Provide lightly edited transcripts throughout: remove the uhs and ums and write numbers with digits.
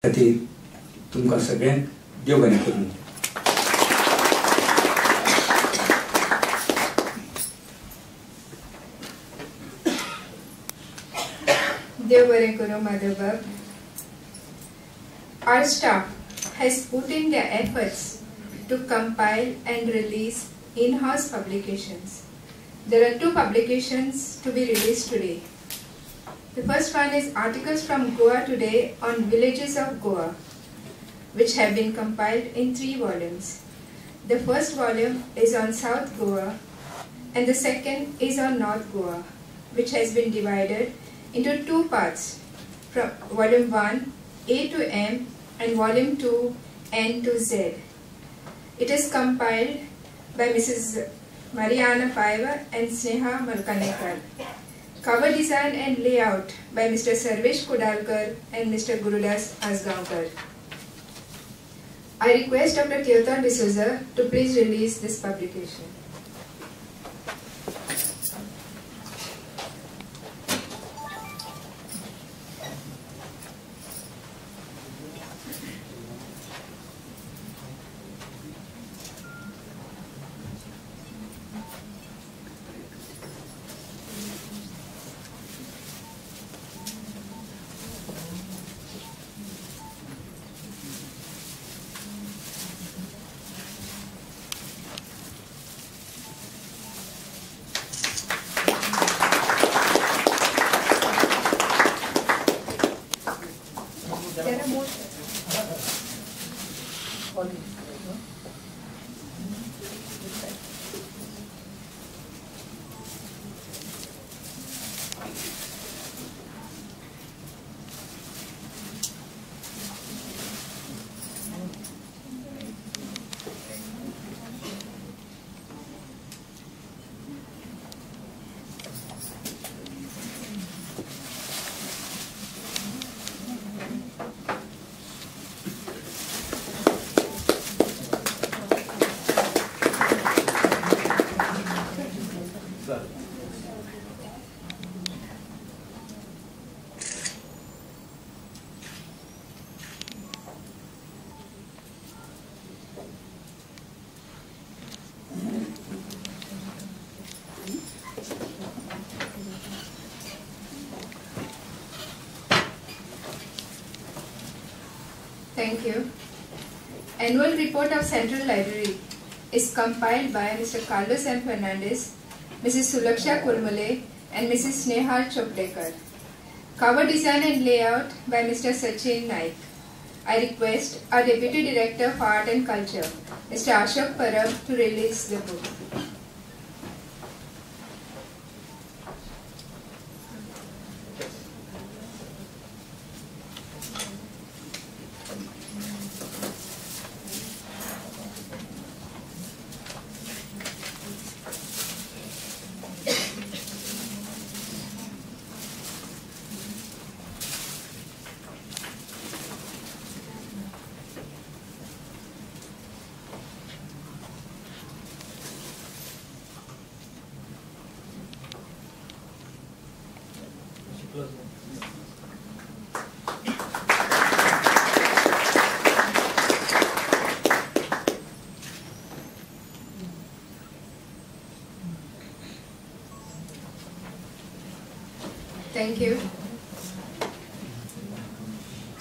खातीर तुमकां सगळ्यांक देव बरें करूं. देव बरें करूं माधव बाब. Our staff has put in their efforts to compile and release in-house publications. There are 2 publications to be released today. The first one is Articles from Goa Today on Villages of Goa, which have been compiled in 3 volumes. The first volume is on South Goa and the second is on North Goa, which has been divided into 2 parts, from Volume 1 A to M and Volume 2 N to Z. It is compiled by Mrs. Mariana Paiva and Sneha Malkanekar. Cover design and layout by Mr. Sarvesh Kodalkar and Mr. Gurudas Asgaonkar. I request Dr. Theoton D'Souza to please release this publication. Thank you. Annual report of Central Library is compiled by Mr. Carlos M. Fernandez, Mrs. Sulaksha Kurmale and Mrs. Snehal Choplekar. Cover design and layout by Mr. Sachin Naik. I request our Deputy Director for Art and Culture, Mr. Ashok Parab, to release the book. Thank you.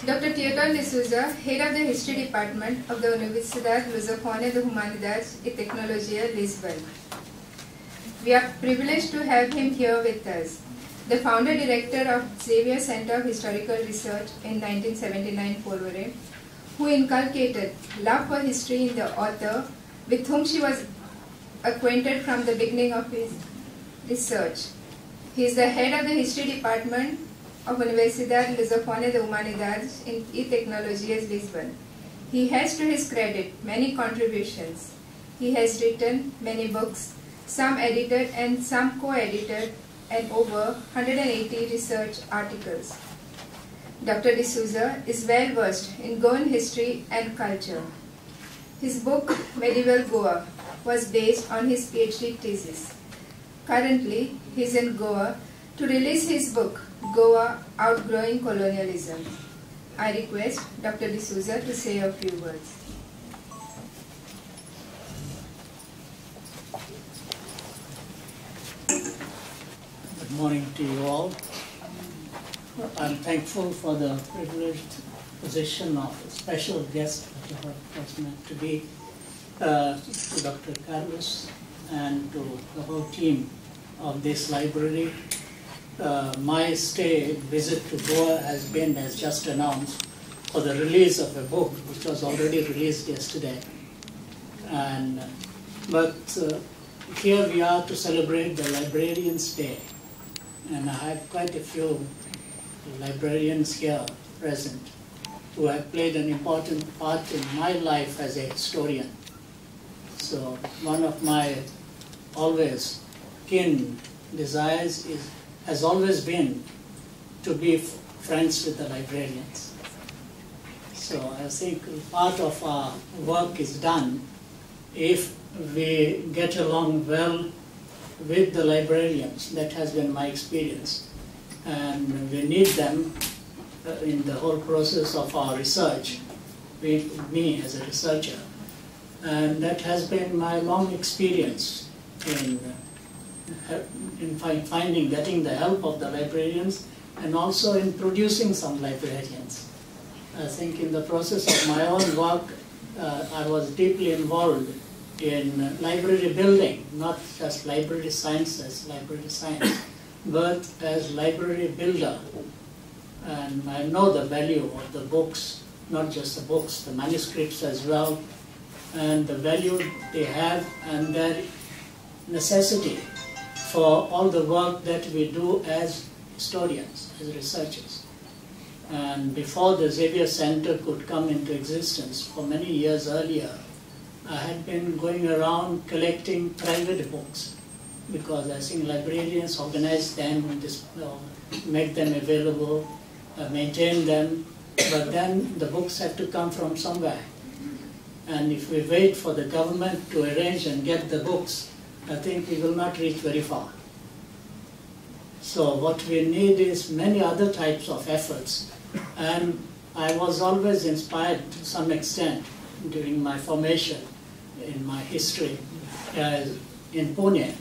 Dr. Theoton D'Souza, Head of the History Department of the Universidade Lusófona de Humanidades e Tecnologia, Lisbon. We are privileged to have him here with us. The founder director of Xavier Center of Historical Research in 1979 Polvore, who inculcated love for history in the author, with whom she was acquainted from the beginning of his research. He is the head of the History Department of Universidade Lusófona de Humanidades e Tecnologias, Lisbon. He has to his credit many contributions. He has written many books, some edited and some co-edited, and over 180 research articles. Dr. D'Souza is well versed in Goan history and culture. His book, Medieval Goa, was based on his PhD thesis. Currently, he is in Goa to release his book, Goa Outgrowing Colonialism. I request Dr. D'Souza to say a few words. Good morning to you all. I'm thankful for the privileged position of a special guest that I was meant to be to Dr. Carlos and to the whole team of this library. My visit to Goa has been, as just announced, for the release of a book which was already released yesterday. But here we are to celebrate the Librarians' Day, and I have quite a few librarians here present who have played an important part in my life as a historian. So one of my always keen desires has always been to be friends with the librarians. So I think part of our work is done if we get along well with the librarians. That has been my experience. And we need them in the whole process of our research, with me as a researcher. And that has been my long experience in getting the help of the librarians, and also in producing some librarians. I think in the process of my own work, I was deeply involved in library building, not just library science as library science, but as library builder. And I know the value of the books, not just the books, the manuscripts as well, and the value they have and their necessity for all the work that we do as historians, as researchers. And before the Xavier Center could come into existence, for many years earlier, I had been going around collecting private books, because I think librarians organize them, make them available, maintain them, but then the books have to come from somewhere. And if we wait for the government to arrange and get the books, I think we will not reach very far. So what we need is many other types of efforts. And I was always inspired to some extent during my formation in my history in Pune.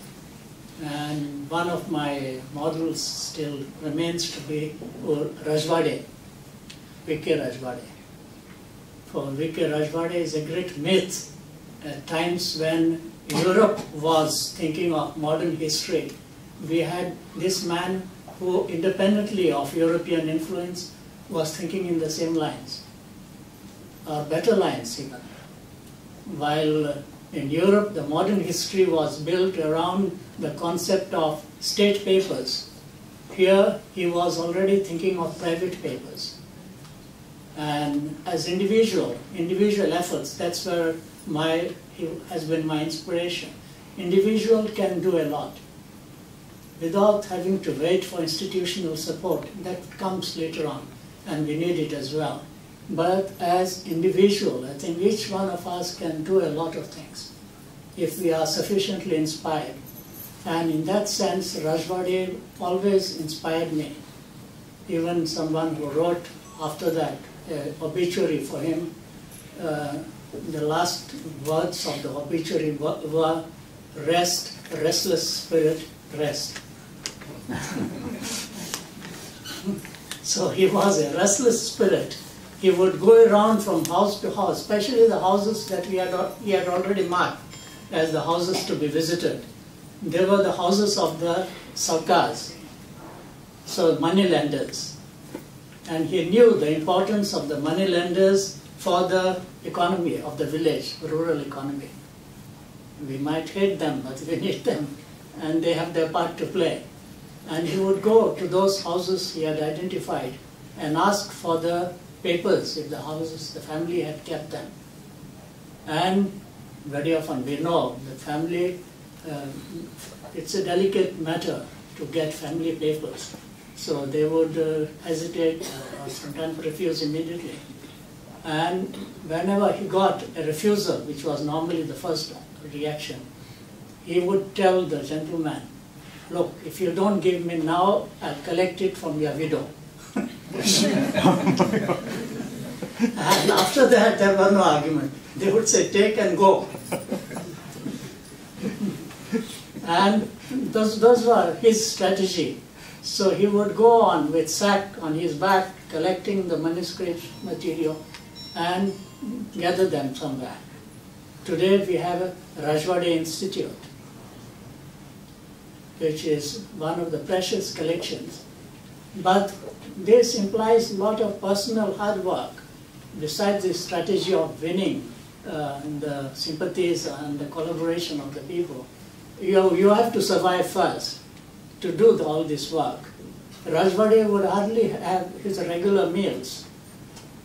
And one of my models still remains to be Rajwade, V.K. Rajwade. For V.K. Rajwade is a great myth. At times when Europe was thinking of modern history, we had this man who, independently of European influence, was thinking in the same lines, or better lines even. While in Europe, the modern history was built around the concept of state papers. Here, he was already thinking of private papers. And as individual efforts, that's where he has been my inspiration. Individual can do a lot without having to wait for institutional support. That comes later on, and we need it as well. But as individual, I think each one of us can do a lot of things if we are sufficiently inspired. And in that sense, Rajwade always inspired me. Even someone who wrote after that obituary for him, the last words of the obituary were, "Rest, restless spirit, rest." So he was a restless spirit. He would go around from house to house, especially the houses that he had already marked as the houses to be visited. They were the houses of the sarkars, so moneylenders. And he knew the importance of the moneylenders for the economy of the village, rural economy. We might hate them, but we need them, and they have their part to play. And he would go to those houses he had identified and ask for the papers if the family had kept them. And very often we know the family, it's a delicate matter to get family papers. So they would hesitate or sometimes refuse immediately. And whenever he got a refusal, which was normally the first reaction, he would tell the gentleman, "Look, if you don't give me now, I'll collect it from your widow." And after that, there was no argument. They would say, take and go. And those were his strategy. So he would go on with sack on his back, collecting the manuscript material and gather them somewhere. Today we have a Rajwade Institute, which is one of the precious collections. But this implies a lot of personal hard work, besides the strategy of winning the sympathies and the collaboration of the people. You have to survive first to do all this work. Rajwade would hardly have his regular meals.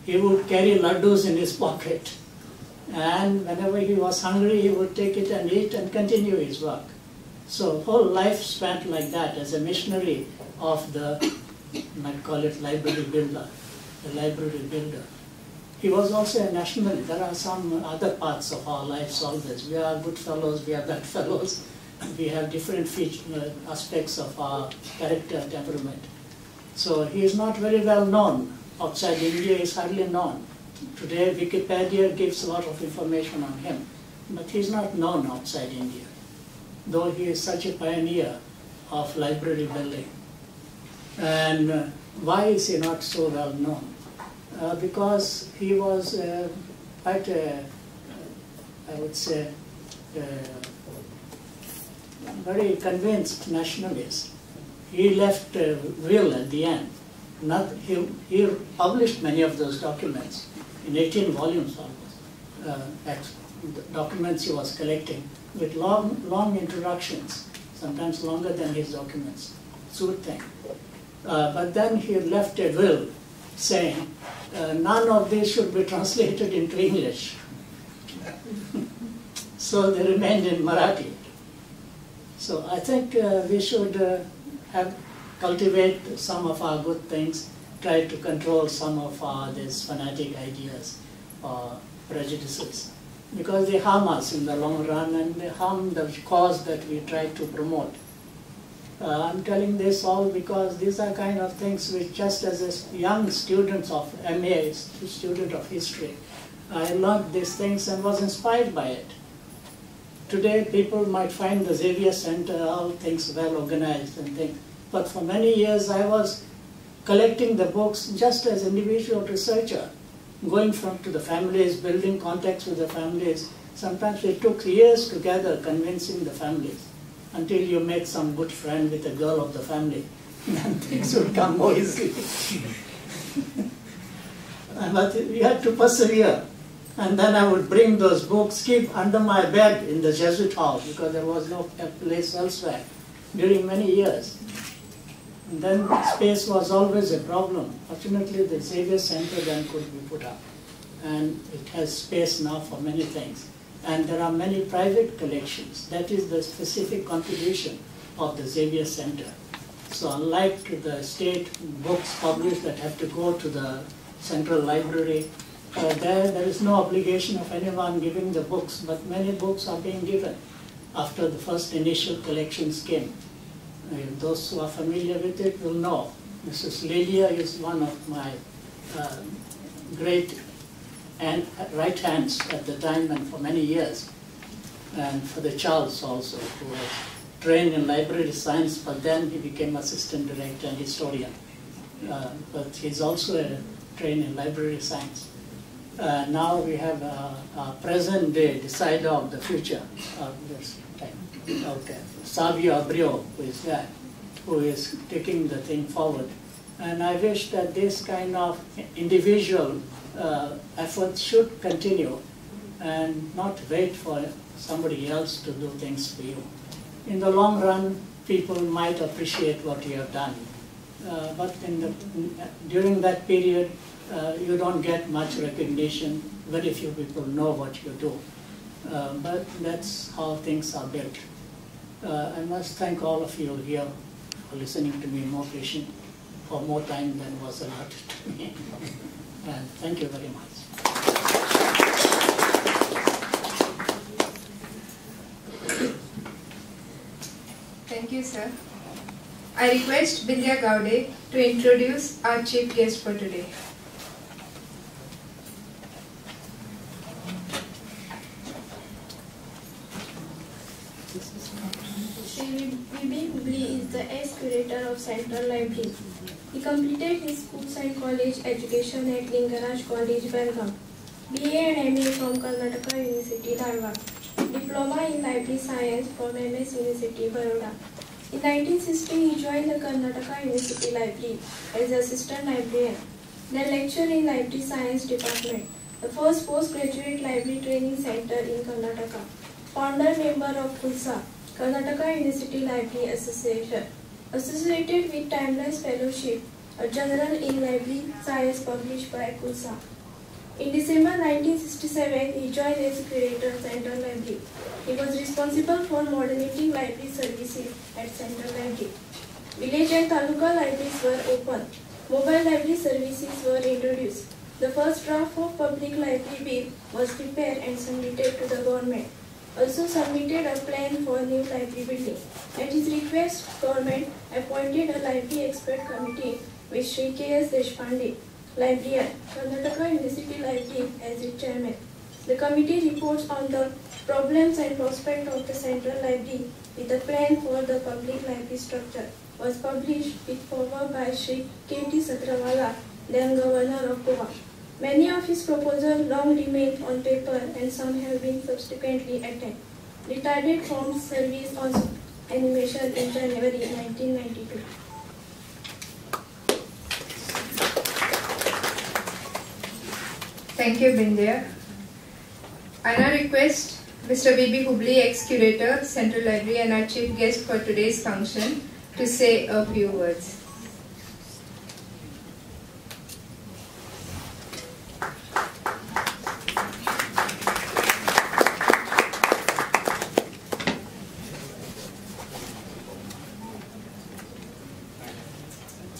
He would carry laddus in his pocket. And whenever he was hungry, he would take it and eat and continue his work. So whole life spent like that as a missionary of the, you might call it library builder, the library builder. He was also a nationalist. There are some other parts of our lives always. We are good fellows, we are bad fellows. We have different aspects of our character, temperament. So he is not very well known. Outside India, he is hardly known. Today, Wikipedia gives a lot of information on him, but he is not known outside India, though he is such a pioneer of library building. And why is he not so well known? Because he was quite a, I would say, very convinced nationalist. He left a will at the end. He published many of those documents in 18 volumes almost, documents he was collecting with long introductions, sometimes longer than his documents, sort of thing. But then he left a will saying, none of these should be translated into English. So they remained in Marathi. So I think we should cultivate some of our good things, try to control some of these fanatic ideas or prejudices, because they harm us in the long run and they harm the cause that we try to promote. I'm telling this all because these are kind of things which, just as a young student of MA, student of history, I learned these things and was inspired by it. Today people might find the Xavier Center, all things well organized and things, but for many years I was collecting the books just as an individual researcher, going to the families, building contacts with the families. Sometimes it took years together convincing the families, until you met some good friend with a girl of the family, and things would come more easily. But you had to persevere. And then I would bring those books, keep under my bed in the Jesuit hall, because there was no place elsewhere, during many years. And then space was always a problem. Fortunately, the Xavier Center then could be put up. And it has space now for many things. And there are many private collections. That is the specific contribution of the Xavier Center. So unlike the state books published that have to go to the central library, there is no obligation of anyone giving the books, but many books are being given after the first initial collections came. Those who are familiar with it will know. Mrs. Lilia is one of my great right hands at the time and for many years. And for the Charles also, who was trained in library science, but then he became assistant director and historian. But he's also trained in library science. Now we have a present day decider of the future of this time. Okay. Savio Abreu, who is there, who is taking the thing forward. And I wish that this kind of individual effort should continue and not wait for somebody else to do things for you. In the long run, people might appreciate what you have done. But during that period, you don't get much recognition. Very few people know what you do. But that's how things are built. I must thank all of you here for listening to me more patient, for more time than was allotted to me. And thank you very much. Thank you, sir. I request Bindya Gowde to introduce our chief guest for today. Hubli is the ex-curator of Central Library. He completed his schools and college education at Lingaraj College, Belgaum, BA and MA from Karnataka University, Dharwad, Diploma in Library Science from MS University, Baroda. In 1960, he joined the Karnataka University Library as assistant librarian, then lectured in Library Science Department, the first postgraduate library training center in Karnataka. Founder member of KULSA, Karnataka University Library Association, associated with Timeless Fellowship, a journal in library science published by KULSA. In December 1967, he joined as curator of Central Library. He was responsible for modernizing library services at Central Library. Village and taluka libraries were opened. Mobile library services were introduced. The first draft of Public Library Bill was prepared and submitted to the government. Also submitted a plan for new library building. At his request, government appointed a library expert committee with Sri K.S. Deshpande, librarian, Karnataka University Library, as its chairman. The committee reports on the problems and prospects of the Central Library with a plan for the public library structure was published with foreword by Sri K.T. Sakrawala, then Governor of Goa. Many of his proposals long remained on paper and some have been subsequently attained. Retired from service on animation in January 1992. Thank you, Bindya. I now request Mr. V.B. Hubli, ex-curator, Central Library, and our chief guest for today's function, to say a few words.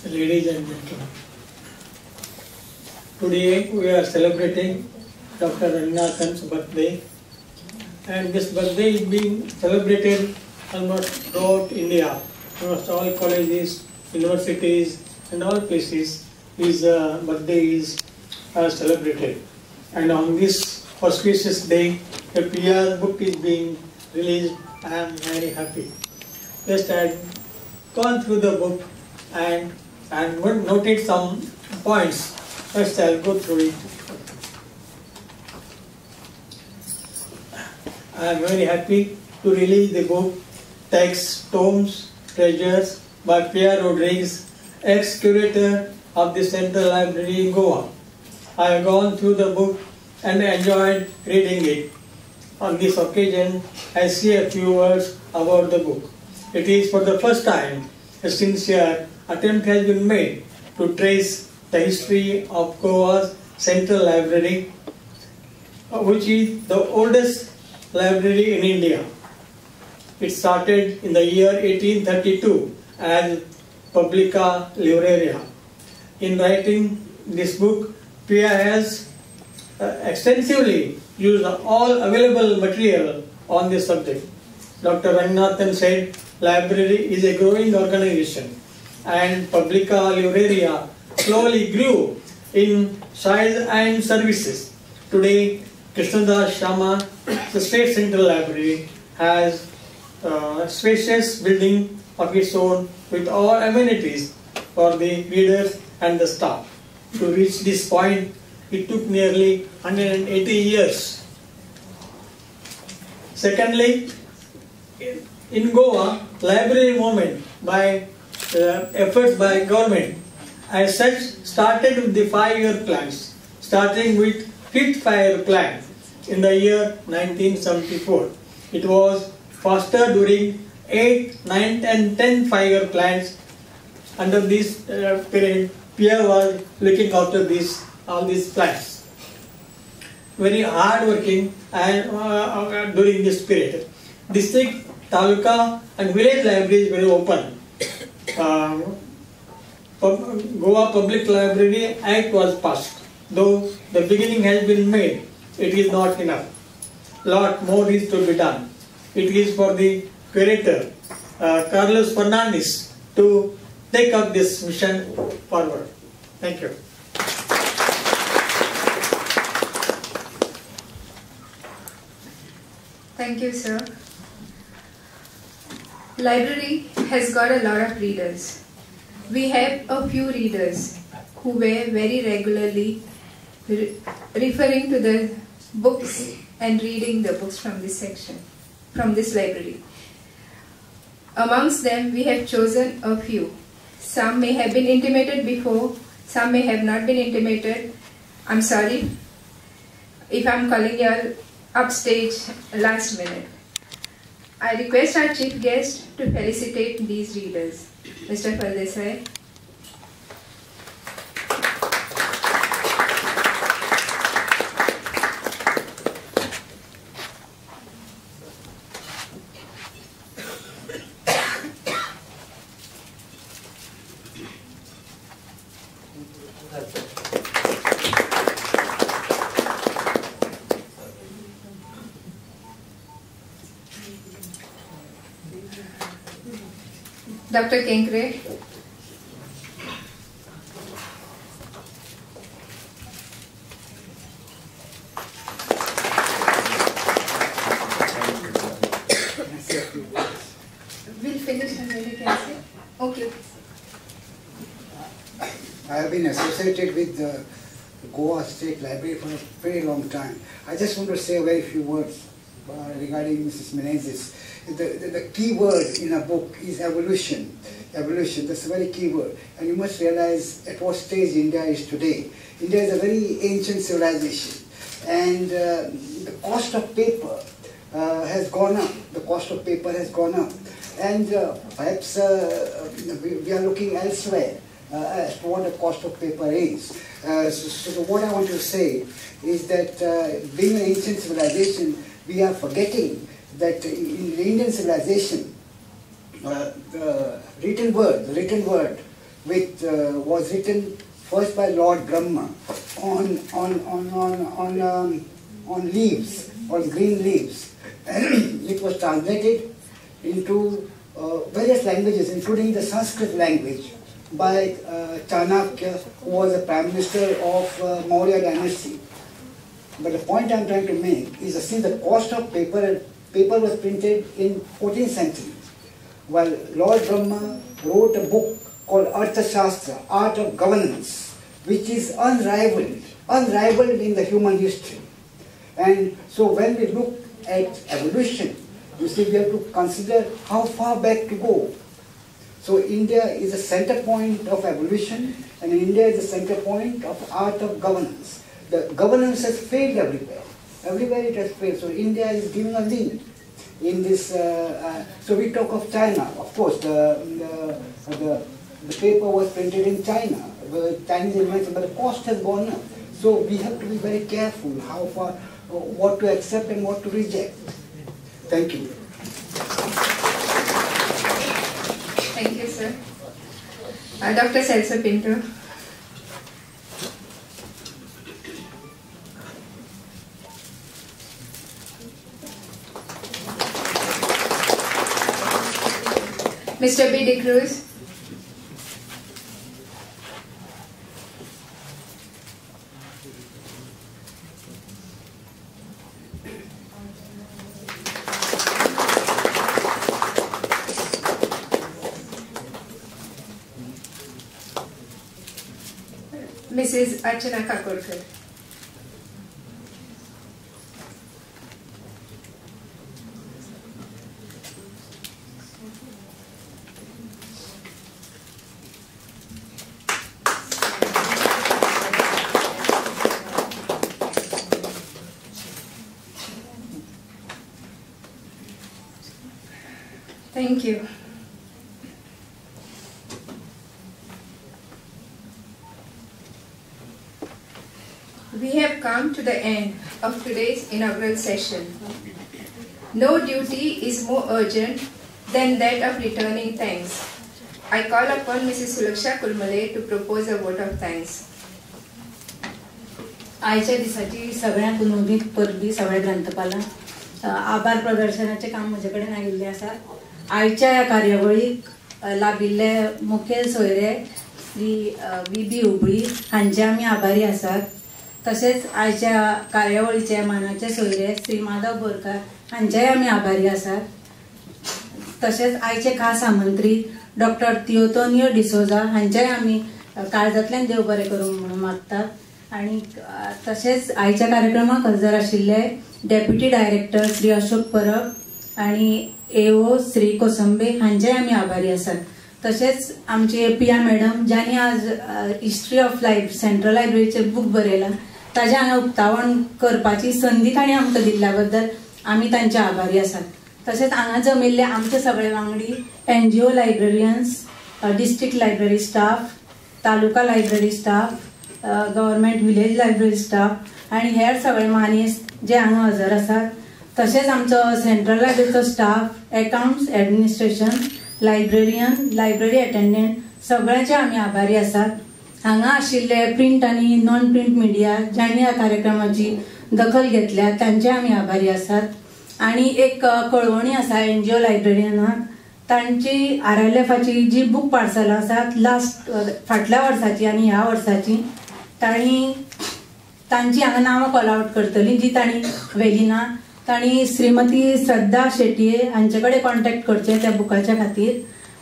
Ladies and gentlemen, today we are celebrating Dr. Raghunathan's birthday, and this birthday is being celebrated almost throughout India. Almost all colleges, universities and all places his birthday is celebrated. And on this auspicious day, a PR book is being released. I am very happy. Just I had gone through the book and noted some points. First I'll go through it. I am very happy to release the book Texts, Tomes, Treasures by Pierre Rodrigues, ex-curator of the Central Library in Goa. I have gone through the book and enjoyed reading it. On this occasion, I say a few words about the book. It is for the first time a sincere attempt has been made to trace the history of Goa's Central Library, which is the oldest library in India. It started in the year 1832 as Publica Livraria. In writing this book, Pia has extensively used all available material on this subject. Dr. Raghunathan said, library is a growing organization, and Publica Livraria slowly grew in size and services. Today, Krishnadas Sharma, the State Central Library, has a spacious building of its own with all amenities for the readers and the staff. To reach this point, it took nearly 180 years. Secondly, in Goa, library movement by efforts by government as such started with the 5-year plans, starting with 5th 5-year plan in the year 1974. It was faster during 8th, 9th and 10th 5-year plans. Under this period, Pierre was looking after all these plans. Very hard working and during this period. District, taluka and village libraries were open. Goa Public Library Act was passed. Though the beginning has been made, it is not enough. Lot more is to be done. It is for the curator, Carlos Fernandez, to take up this mission forward. Thank you. Thank you, sir. Library has got a lot of readers. We have a few readers who were very regularly referring to the books and reading the books from this section, from this library. Amongst them, we have chosen a few. Some may have been intimated before, some may have not been intimated. I'm sorry if I'm calling you all upstage last minute. I request our chief guest to felicitate these readers. Mr. Faldesai. Dr. Kenkre. We'll finish and then you can say. Okay. I have been associated with the Goa State Library for a very long time. I just want to say a very few words regarding Mrs. Menezes. The key word in a book is evolution. Evolution, that's a very key word. And you must realize at what stage India is today. India is a very ancient civilization. And the cost of paper has gone up. The cost of paper has gone up. And perhaps we are looking elsewhere as to what the cost of paper is. So what I want to say is that being an ancient civilization, we are forgetting that in the Indian civilization, the written word which was written first by Lord Brahma on leaves, on green leaves. It was translated into various languages, including the Sanskrit language, by Chanakya, who was the Prime Minister of Maurya dynasty. But the point I'm trying to make is that since the cost of paper was printed in 14th century, while Lord Brahma wrote a book called Arthashastra, Art of Governance, which is unrivaled in the human history. And so when we look at evolution, you see we have to consider how far back to go. So India is a center point of evolution, and India is a center point of art of governance. The governance has failed everywhere. Everywhere it has failed. So India is giving a lead in this. So we talk of China. Of course, the paper was printed in China, the Chinese invention, but the cost has gone up. So we have to be very careful how far, what to accept and what to reject. Thank you. Thank you, sir. Dr. Celso Pinto. Mr. B. De Cruz. Mrs. Archana Kakorkar. Thank you. We have come to the end of today's inaugural session. No duty is more urgent than that of returning thanks. I call upon Mrs. Sulaksha Kulmale to propose a vote of thanks. आयच्या दिसाची सगळ्यांक उनोदीत परबी सगळ्या ग्रंथपालांक आभार प्रदर्शनाचे काम म्हजे कडेन आयिल्लें आसा. आयच्या ह्या कार्यावळीक लाभिल्ले मुखेल सोयरे श्री बी हुबळी हांचे आमी आभारी आसात. तसेच आयच्या कार्यावळीचे मानाचे सोयरे श्री माधव बोरकार हांचेय आमी आभारी आसात. तशेंच आयचे खास आमंत्रीत डॉक्टर तियोतोनियो डिसोजा हांचेय आमी काळजांतल्यान देव बरें करूं म्हणून मागतात। आणि तशेंच आयच्या कार्यक्रमाक हजर आशिल्ले डेप्युटी डायरेक्टर श्री अशोक परब आणि AO श्री कोसंबे हांचेय आमी आभारी आसात। तशेंच आमचे पिया मॅडम ज्यांनी आज हिस्ट्री ऑफ लायफ सेंट्रल लायब्ररीचे बूक बरयला ताजे हांगा उक्तावण करपाची संदी तांणी आमकां दिल्ल्या बद्दल आमी तांचे आभारी आसात। तशेंच हांगा जमिल्ले आमचे सगळे वांगडी NGO librarians, district library staff, taluka library staff, government village library staff आणि हेर सगळे मानेस जे हांगा हजर आसात। तशेंच आमचो सेंट्रल लायब्ररीचो staff, accounts, administration, librarian, library attendant सगळ्यांचे आमी आभारी आसात। हांगा आशिल्ले प्रिंट आणि नॉन प्रिंट मिडिया ज्यांनी ह्या कार्यक्रमाची दखल घेतल्या तांचे आमी आभारी आसात। आणि एक कळवणी आसा NGO लायब्ररियनाक, तांची RLFची जी बूक पार्सलां आसात फाटल्या वर्साची आणि ह्या वर्साची तांची हांगा नांवां कॉल आउट करतली जी तांणी व्हेली ना। तांणी श्रीमती श्रद्धा शेटये हांचे कडेन कॉन्टॅक्ट करचे त्या बुकाच्या खातीर।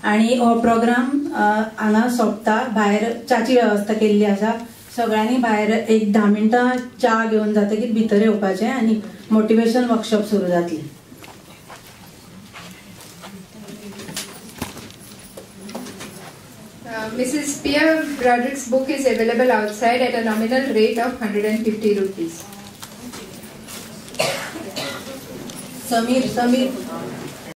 आणि हो प्रोग्राम हांगा सोंपता, भायर च्याची वेवस्था केल्ली आसा। सगळ्यांनी भायर एक 10 मिनटां च्या घेवन जातकीर भितर येवपाचें आणि मोटिवेशन वर्कशॉप सुरू जातली। Mrs. Pia Broderick's book is available outside at a nominal rate of 150 rupees. Sameer